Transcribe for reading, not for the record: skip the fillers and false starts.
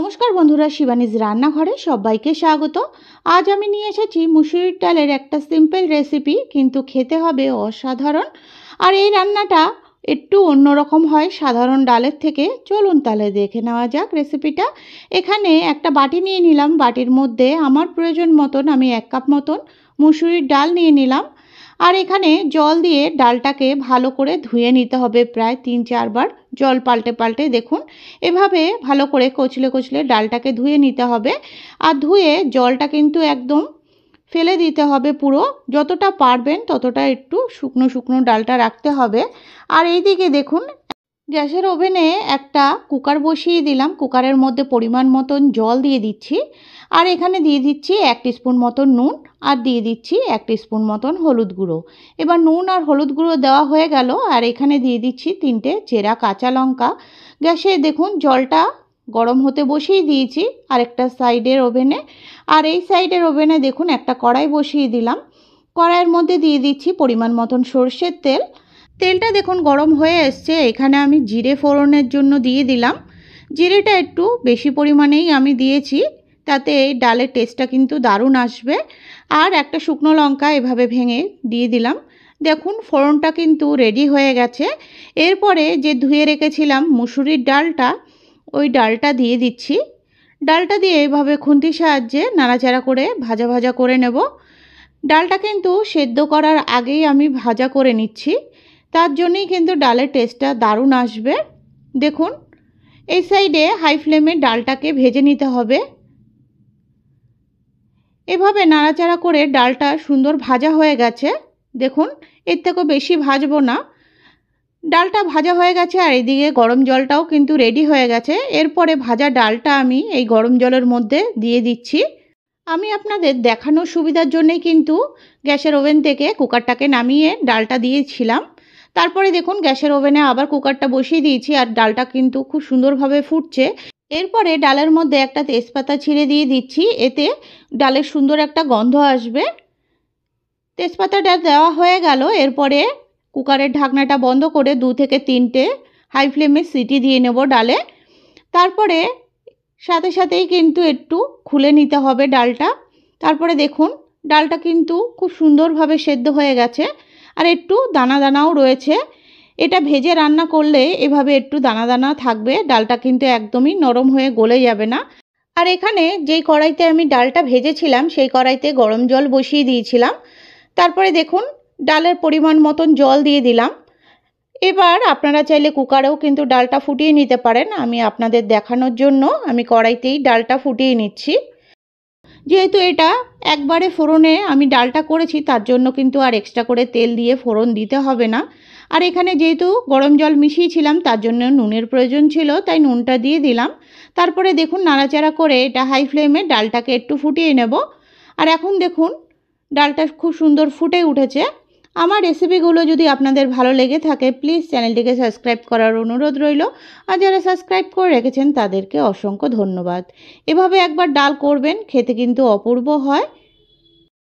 নমস্কার বন্ধুরা, শিবানীজ রান্নাঘরে সবাইকে স্বাগত। আজ আমি নিয়ে এসেছি মুসুরির ডালের একটা সিম্পল রেসিপি, কিন্তু খেতে হবে অসাধারণ। আর এই রান্নাটা একটু অন্যরকম হয় সাধারণ ডালের থেকে। চলুন তাহলে দেখে নেওয়া যাক রেসিপিটা। এখানে একটা বাটি নিয়ে নিলাম, বাটির মধ্যে আমার প্রয়োজন মতন আমি 1 কাপ মতন মুসুরির ডাল নিয়ে নিলাম। আর এখানে জল দিয়ে ডালটাকে ভালো করে ধুয়ে নিতে হবে, প্রায় 3-4 বার জল পাল্টে পাল্টে। দেখুন এভাবে ভালো করে কচলে কচলে ডালটাকে ধুয়ে নিতে হবে। আর ধুয়ে জলটা কিন্তু একদম ফেলে দিতে হবে পুরো, যতটা পারবেন ততটা একটু শুকনো শুকনো ডালটা রাখতে হবে। আর এইদিকে দেখুন গ্যাসের ওভেনে একটা কুকার বসিয়ে দিলাম, কুকারের মধ্যে পরিমাণ মতন জল দিয়ে দিচ্ছি। আর এখানে দিয়ে দিচ্ছি 1 টিস্পুন মতন নুন, আর দিয়ে দিচ্ছি 1 টিস্পুন মতন হলুদ গুঁড়ো। এবার নুন আর হলুদ গুঁড়ো দেওয়া হয়ে গেল, আর এখানে দিয়ে দিচ্ছি 3টে চেরা কাঁচা লঙ্কা। গ্যাসে দেখুন জলটা গরম হতে বসিয়ে দিয়েছি আরেকটা সাইডের ওভেনে। আর এই সাইডের ওভেনে দেখুন একটা কড়াই বসিয়ে দিলাম। কড়াইয়ের মধ্যে দিয়ে দিচ্ছি পরিমাণ মতন সর্ষের তেল। তেলটা দেখুন গরম হয়ে এসছে, এখানে আমি জিরে ফোড়নের জন্য দিয়ে দিলাম। জিরেটা একটু বেশি পরিমাণেই আমি দিয়েছি, তাতে এই ডালের টেস্টটা কিন্তু দারুণ আসবে। আর একটা শুকনো লঙ্কা এভাবে ভেঙে দিয়ে দিলাম। দেখুন ফোড়নটা কিন্তু রেডি হয়ে গেছে। এরপরে যে ধুয়ে রেখেছিলাম মুসুরির ডালটা, ওই ডালটা দিয়ে দিচ্ছি। ডালটা দিয়ে এভাবে খুন্তির সাহায্যে নাড়াচাড়া করে ভাজা ভাজা করে নেব। ডালটা কিন্তু সেদ্ধ করার আগেই আমি ভাজা করে নিচ্ছি, তার জন্যই কিন্তু ডালের টেস্টটা দারুণ আসবে। দেখুন এই সাইডে হাই ফ্লেমে ডালটাকে ভেজে নিতে হবে। এভাবে নাড়াচাড়া করে ডালটা সুন্দর ভাজা হয়ে গেছে। দেখুন এর থেকেও বেশি ভাজবো না, ডালটা ভাজা হয়ে গেছে। আর এদিকে গরম জলটাও কিন্তু রেডি হয়ে গেছে। এরপরে ভাজা ডালটা আমি এই গরম জলের মধ্যে দিয়ে দিচ্ছি। আমি আপনাদের দেখানোর সুবিধার জন্যই কিন্তু গ্যাসের ওভেন থেকে কুকারটাকে নামিয়ে ডালটা দিয়েছিলাম। তারপরে দেখুন গ্যাসের ওভেনে আবার কুকারটা বসিয়ে দিয়েছি, আর ডালটা কিন্তু খুব সুন্দরভাবে ফুটছে। এরপরে ডালের মধ্যে একটা তেজপাতা ছিঁড়ে দিয়ে দিচ্ছি, এতে ডালের সুন্দর একটা গন্ধ আসবে। তেজপাতাটা দেওয়া হয়ে গেল। এরপরে কুকারের ঢাকনাটা বন্ধ করে 2 থেকে 3টে হাই ফ্লেমে সিটি দিয়ে নেব ডালে। তারপরে সাথে সাথেই কিন্তু একটু খুলে নিতে হবে ডালটা। তারপরে দেখুন ডালটা কিন্তু খুব সুন্দরভাবে সেদ্ধ হয়ে গেছে, আর একটু দানা দানাও রয়েছে। এটা ভেজে রান্না করলে এভাবে একটু দানা দানা থাকবে, ডালটা কিন্তু একদমই নরম হয়ে গলে যাবে না। আর এখানে যেই কড়াইতে আমি ডালটা ভেজেছিলাম সেই কড়াইতে গরম জল বসিয়ে দিয়েছিলাম। তারপরে দেখুন ডালের পরিমাণ মতন জল দিয়ে দিলাম। এবার আপনারা চাইলে কুকারেও কিন্তু ডালটা ফুটিয়ে নিতে পারেন। আমি আপনাদের দেখানোর জন্য আমি কড়াইতেই ডালটা ফুটিয়ে নিচ্ছি। যেহেতু এটা একবারে ফোড়নে আমি ডালটা করেছি, তার জন্য কিন্তু আর এক্সট্রা করে তেল দিয়ে ফোড়ন দিতে হবে না। আর এখানে যেহেতু গরম জল মিশিয়েছিলাম তার জন্য নুনের প্রয়োজন ছিল, তাই নুনটা দিয়ে দিলাম। তারপরে দেখুন নাড়াচাড়া করে এটা হাই ফ্লেমে ডালটাকে একটু ফুটিয়ে নেব। আর এখন দেখুন ডালটা খুব সুন্দর ফুটে উঠেছে। আমার রেসিপিগুলো যদি আপনাদের ভালো লেগে থাকে প্লিজ চ্যানেলটিকে সাবস্ক্রাইব করার অনুরোধ রইল। আর যারা সাবস্ক্রাইব করে রেখেছেন তাদেরকে অসংখ্য ধন্যবাদ। এভাবে একবার ডাল করবেন, খেতে কিন্তু অপূর্ব হয়।